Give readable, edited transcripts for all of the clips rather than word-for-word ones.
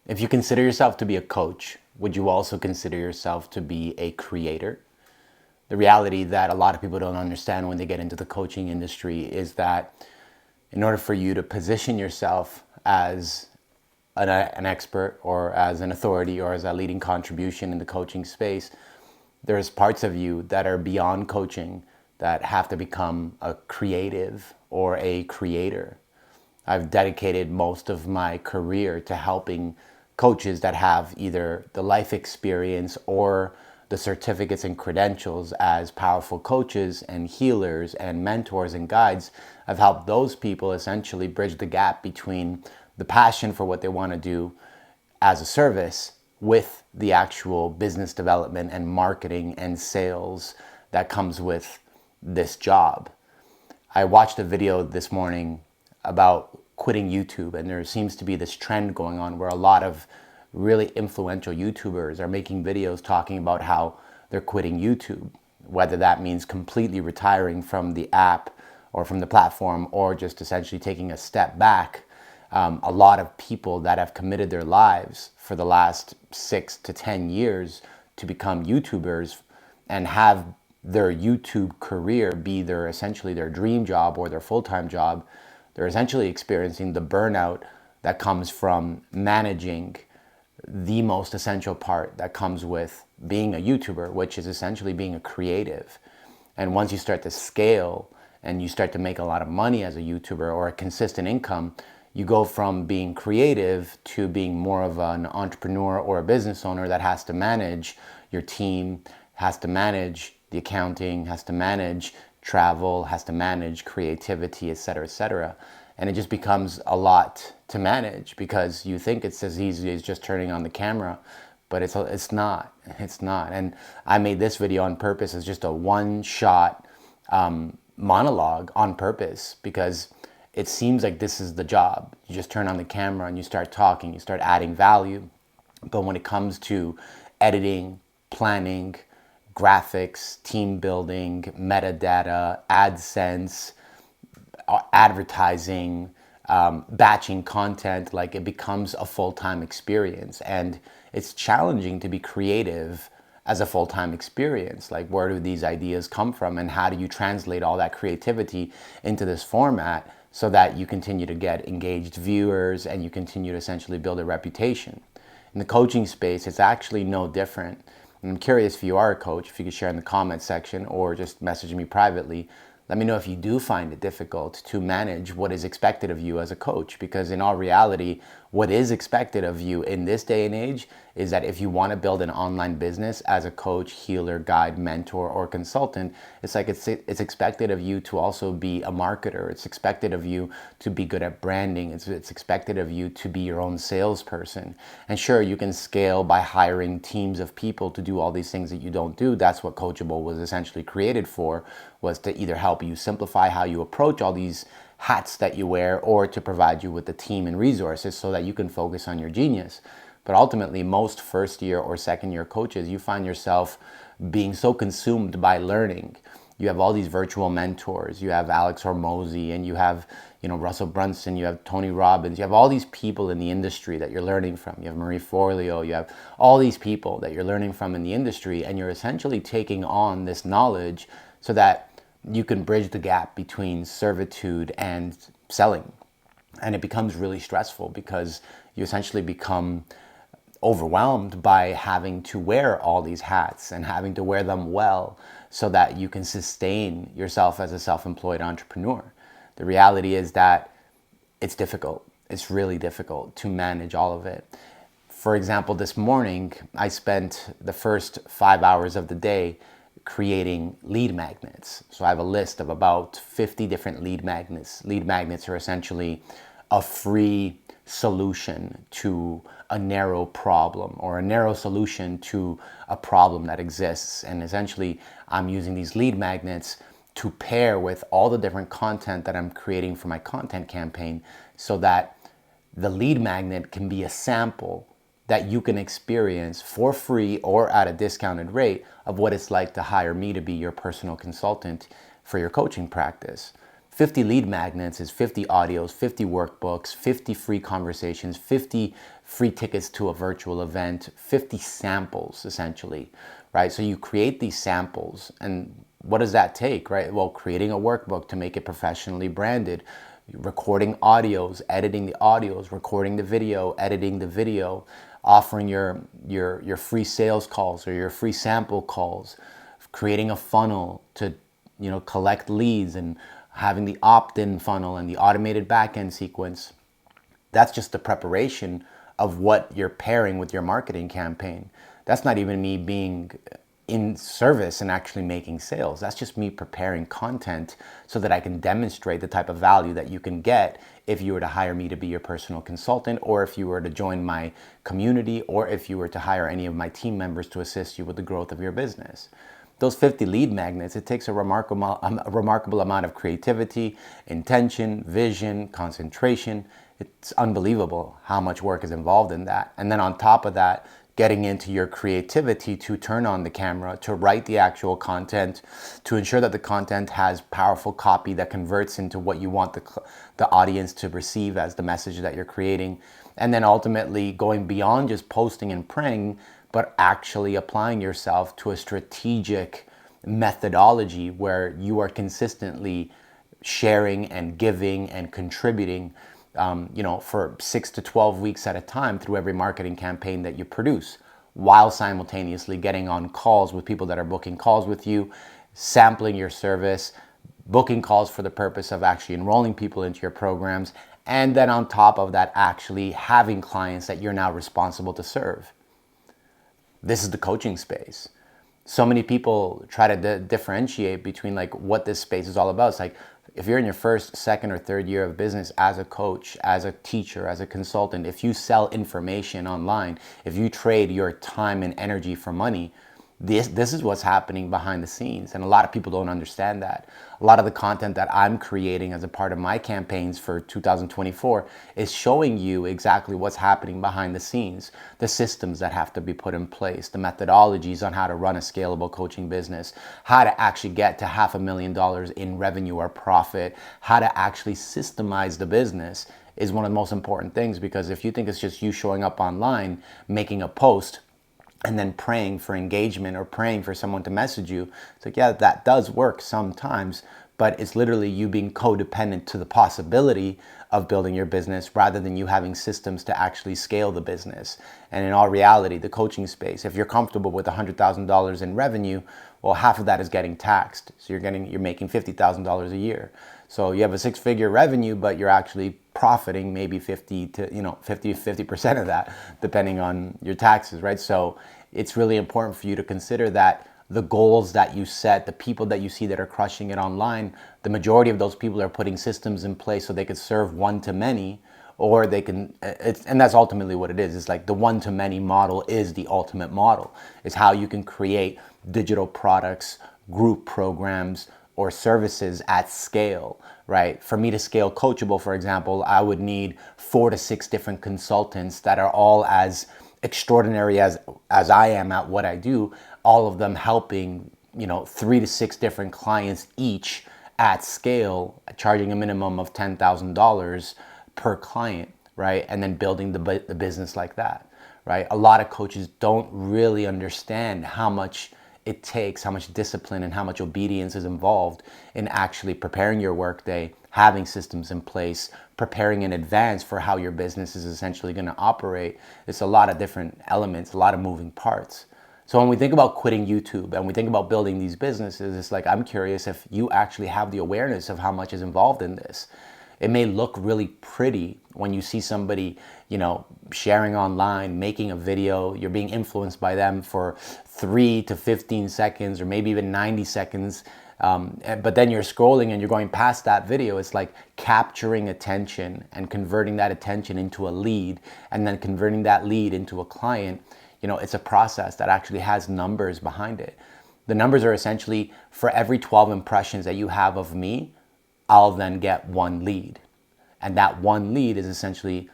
If you consider yourself to be a coach, would you also consider yourself to be a creator? The reality that a lot of people don't understand when they get into the coaching industry is that in order for you to position yourself as an expert or as an authority or as a leading contribution in the coaching space, there's parts of you that are beyond coaching that have to become a creative or a creator. I've dedicated most of my career to helping coaches that have either the life experience or the certificates and credentials as powerful coaches and healers and mentors and guides. I've helped those people essentially bridge the gap between the passion for what they want to do as a service with the actual business development and marketing and sales that comes with this job. I watched a video this morning about quitting YouTube, and there seems to be this trend going on where a lot of really influential YouTubers are making videos talking about how they're quitting YouTube, whether that means completely retiring from the app or from the platform or just essentially taking a step back. A lot of people that have committed their lives for the last 6 to 10 years to become YouTubers and have their YouTube career be essentially their dream job or their full-time job, they're essentially experiencing the burnout that comes from managing the most essential part that comes with being a YouTuber, which is essentially being a creative. And once you start to scale and you start to make a lot of money as a YouTuber or a consistent income, you go from being creative to being more of an entrepreneur or a business owner that has to manage your team, has to manage the accounting, has to manage travel, has to manage creativity, et cetera, et cetera. And it just becomes a lot to manage because you think it's as easy as just turning on the camera, but it's not. It's not. And I made this video on purpose as just a one-shot monologue on purpose because it seems like this is the job. You just turn on the camera and you start talking, you start adding value. But when it comes to editing, planning, graphics, team building, metadata, AdSense, advertising, batching content, like it becomes a full-time experience. And it's challenging to be creative as a full-time experience. Like, where do these ideas come from and how do you translate all that creativity into this format so that you continue to get engaged viewers and you continue to essentially build a reputation? In the coaching space, it's actually no different. And I'm curious if you are a coach, if you could share in the comment section or just message me privately. Let me know if you do find it difficult to manage what is expected of you as a coach, because in all reality, what is expected of you in this day and age is that if you want to build an online business as a coach, healer, guide, mentor, or consultant, it's expected of you to also be a marketer. It's expected of you to be good at branding. It's expected of you to be your own salesperson. And sure, you can scale by hiring teams of people to do all these things that you don't do. That's what Coachable was essentially created for, was to either help you simplify how you approach all these hats that you wear or to provide you with the team and resources so that you can focus on your genius. But ultimately, most first year or second year coaches, you find yourself being so consumed by learning. You have all these virtual mentors. You have Alex Hormozy and you have, Russell Brunson, you have Tony Robbins. You have all these people in the industry that you're learning from. You have Marie Forleo. You have all these people that you're learning from in the industry, and you're essentially taking on this knowledge so that you can bridge the gap between servitude and selling. And it becomes really stressful because you essentially become overwhelmed by having to wear all these hats and having to wear them well so that you can sustain yourself as a self-employed entrepreneur. The reality is that it's difficult. It's really difficult to manage all of it. For example, this morning, I spent the first 5 hours of the day creating lead magnets. So I have a list of about 50 different lead magnets. Lead magnets are essentially a free solution to a narrow problem or a narrow solution to a problem that exists. And essentially, I'm using these lead magnets to pair with all the different content that I'm creating for my content campaign so that the lead magnet can be a sample that you can experience for free or at a discounted rate of what it's like to hire me to be your personal consultant for your coaching practice. 50 lead magnets is 50 audios, 50 workbooks, 50 free conversations, 50 free tickets to a virtual event, 50 samples essentially, right? So you create these samples, and what does that take, right? Well, creating a workbook to make it professionally branded, recording audios, editing the audios, recording the video, editing the video, offering your free sales calls or your free sample calls, creating a funnel to collect leads, and having the opt-in funnel and the automated back-end sequence. That's just the preparation of what you're pairing with your marketing campaign. That's not even me being in service and actually making sales. That's just me preparing content so that I can demonstrate the type of value that you can get if you were to hire me to be your personal consultant, or if you were to join my community, or if you were to hire any of my team members to assist you with the growth of your business. Those 50 lead magnets, it takes a remarkable amount of creativity, intention, vision, concentration. It's unbelievable how much work is involved in that. And then on top of that, getting into your creativity to turn on the camera, to write the actual content, to ensure that the content has powerful copy that converts into what you want the audience to receive as the message that you're creating. And then ultimately going beyond just posting and praying, but actually applying yourself to a strategic methodology where you are consistently sharing and giving and contributing, for 6 to 12 weeks at a time through every marketing campaign that you produce, while simultaneously getting on calls with people that are booking calls with you, sampling your service, booking calls for the purpose of actually enrolling people into your programs, and then on top of that, actually having clients that you're now responsible to serve. This is the coaching space. So many people try to differentiate between like what this space is all about. It's like, if you're in your first, second, or third year of business as a coach, as a teacher, as a consultant, if you sell information online, if you trade your time and energy for money, this is what's happening behind the scenes. And a lot of people don't understand that. A lot of the content that I'm creating as a part of my campaigns for 2024 is showing you exactly what's happening behind the scenes, the systems that have to be put in place, the methodologies on how to run a scalable coaching business, how to actually get to $500,000 in revenue or profit, how to actually systemize the business is one of the most important things. Because if you think it's just you showing up online, making a post, and then praying for engagement or praying for someone to message you, it's like, yeah, that does work sometimes, but it's literally you being codependent to the possibility of building your business rather than you having systems to actually scale the business. And in all reality, the coaching space, if you're comfortable with $100,000 in revenue, well, half of that is getting taxed. So you're making $50,000 a year. So you have a six-figure revenue, but you're actually profiting maybe 50% of that, depending on your taxes, right? So it's really important for you to consider that the goals that you set, the people that you see that are crushing it online, the majority of those people are putting systems in place so they could serve one to many, or they can, and that's ultimately what it is. It's like the one to many model is the ultimate model. It's how you can create digital products, group programs, or services at scale, right? For me to scale Coachable, for example, I would need 4 to 6 different consultants that are all as extraordinary as I am at what I do, all of them helping, 3 to 6 different clients each at scale, charging a minimum of $10,000 per client, right? And then building the business like that, right? A lot of coaches don't really understand how much it takes, how much discipline and how much obedience is involved in actually preparing your workday, having systems in place, preparing in advance for how your business is essentially going to operate. It's a lot of different elements, a lot of moving parts. So when we think about quitting YouTube and we think about building these businesses, it's like, I'm curious if you actually have the awareness of how much is involved in this. It may look really pretty when you see somebody, sharing online, making a video, you're being influenced by them for 3 to 15 seconds or maybe even 90 seconds. But then you're scrolling and you're going past that video. It's like capturing attention and converting that attention into a lead, and then converting that lead into a client. It's a process that actually has numbers behind it. The numbers are essentially, for every 12 impressions that you have of me, I'll then get 1 lead. And that 1 lead is essentially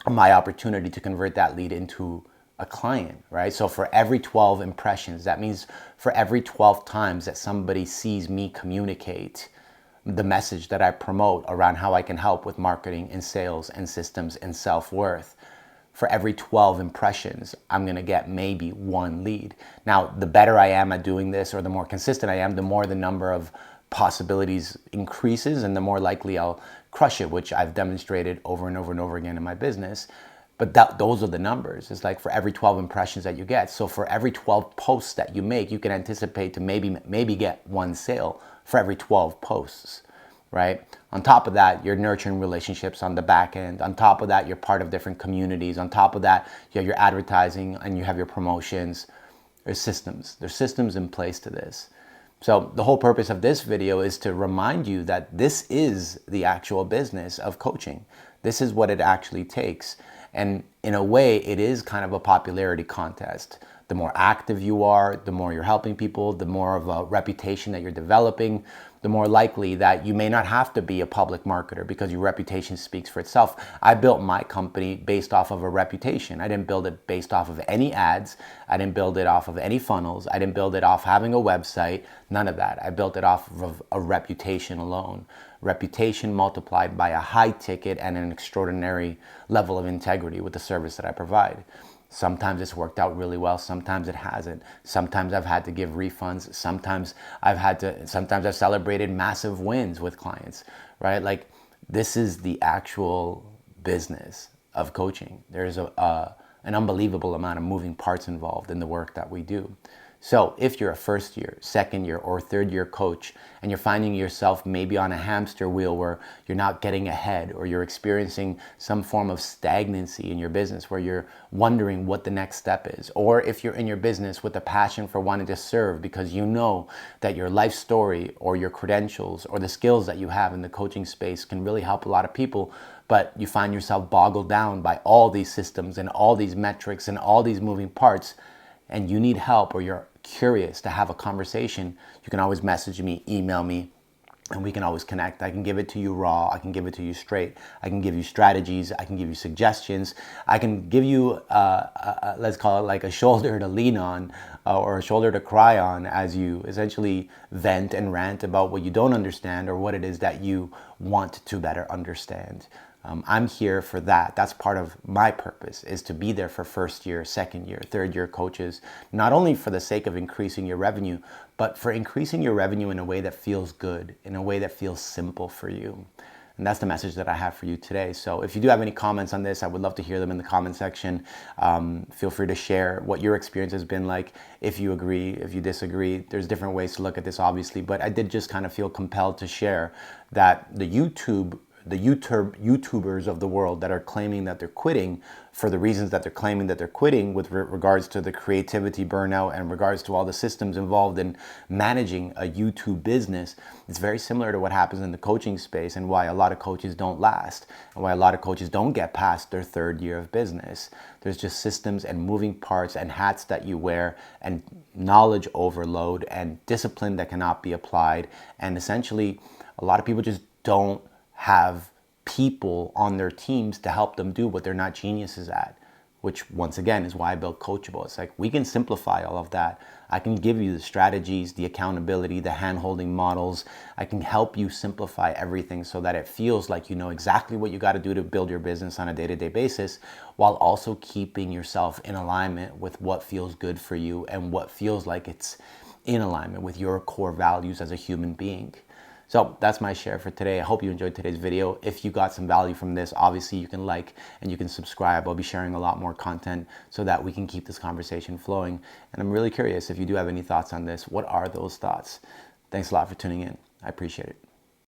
my opportunity to convert that lead into a client, right? So for every 12 impressions, that means for every 12 times that somebody sees me communicate the message that I promote around how I can help with marketing and sales and systems and self-worth, for every 12 impressions, I'm going to get maybe one lead. Now, the better I am at doing this, or the more consistent I am, the more the number of possibilities increases and the more likely I'll crush it, which I've demonstrated over and over and over again in my business. But those are the numbers. It's like for every 12 impressions that you get. So for every 12 posts that you make, you can anticipate to maybe get one sale for every 12 posts, right? On top of that, you're nurturing relationships on the back end. On top of that, you're part of different communities. On top of that, you have your advertising and you have your promotions. There's systems in place to this. So the whole purpose of this video is to remind you that this is the actual business of coaching. This is what it actually takes. And in a way, it is kind of a popularity contest. The more active you are, the more you're helping people, the more of a reputation that you're developing, the more likely that you may not have to be a public marketer because your reputation speaks for itself. I built my company based off of a reputation. I didn't build it based off of any ads. I didn't build it off of any funnels. I didn't build it off having a website. None of that. I built it off of a reputation alone. Reputation multiplied by a high ticket and an extraordinary level of integrity with the service that I provide. Sometimes it's worked out really well. Sometimes it hasn't. Sometimes I've had to give refunds. Sometimes I've celebrated massive wins with clients, right? Like, this is the actual business of coaching. There's an unbelievable amount of moving parts involved in the work that we do. So if you're a first year, second year, or third year coach, and you're finding yourself maybe on a hamster wheel where you're not getting ahead, or you're experiencing some form of stagnancy in your business where you're wondering what the next step is, or if you're in your business with a passion for wanting to serve because you know that your life story or your credentials or the skills that you have in the coaching space can really help a lot of people, but you find yourself boggled down by all these systems and all these metrics and all these moving parts, and you need help, or you're curious to have a conversation, you can always message me, email me, and we can always connect. I can give it to you raw. I can give it to you straight. I can give you strategies. I can give you suggestions. I can give you, let's call it like a shoulder to lean on, or a shoulder to cry on, as you essentially vent and rant about what you don't understand or what it is that you want to better understand. I'm here for that. That's part of my purpose, is to be there for first year, second year, third year coaches, not only for the sake of increasing your revenue, but for increasing your revenue in a way that feels good, in a way that feels simple for you. And that's the message that I have for you today. So if you do have any comments on this, I would love to hear them in the comment section. Feel free to share what your experience has been like. If you agree, if you disagree, there's different ways to look at this, obviously, but I did just kind of feel compelled to share that the YouTubers of the world that are claiming that they're quitting for the reasons that they're claiming that they're quitting, with regards to the creativity burnout and regards to all the systems involved in managing a YouTube business, it's very similar to what happens in the coaching space, and why a lot of coaches don't last, and why a lot of coaches don't get past their third year of business. There's just systems and moving parts and hats that you wear, and knowledge overload and discipline that cannot be applied, and essentially a lot of people just don't have people on their teams to help them do what they're not geniuses at, which once again is why I built Coachable. It's like, we can simplify all of that. I can give you the strategies, the accountability, the hand-holding models. I can help you simplify everything so that it feels like you know exactly what you got to do to build your business on a day-to-day basis, while also keeping yourself in alignment with what feels good for you and what feels like it's in alignment with your core values as a human being. So that's my share for today. I hope you enjoyed today's video. If you got some value from this, obviously you can like and you can subscribe. I'll be sharing a lot more content so that we can keep this conversation flowing. And I'm really curious if you do have any thoughts on this. What are those thoughts? Thanks a lot for tuning in. I appreciate it.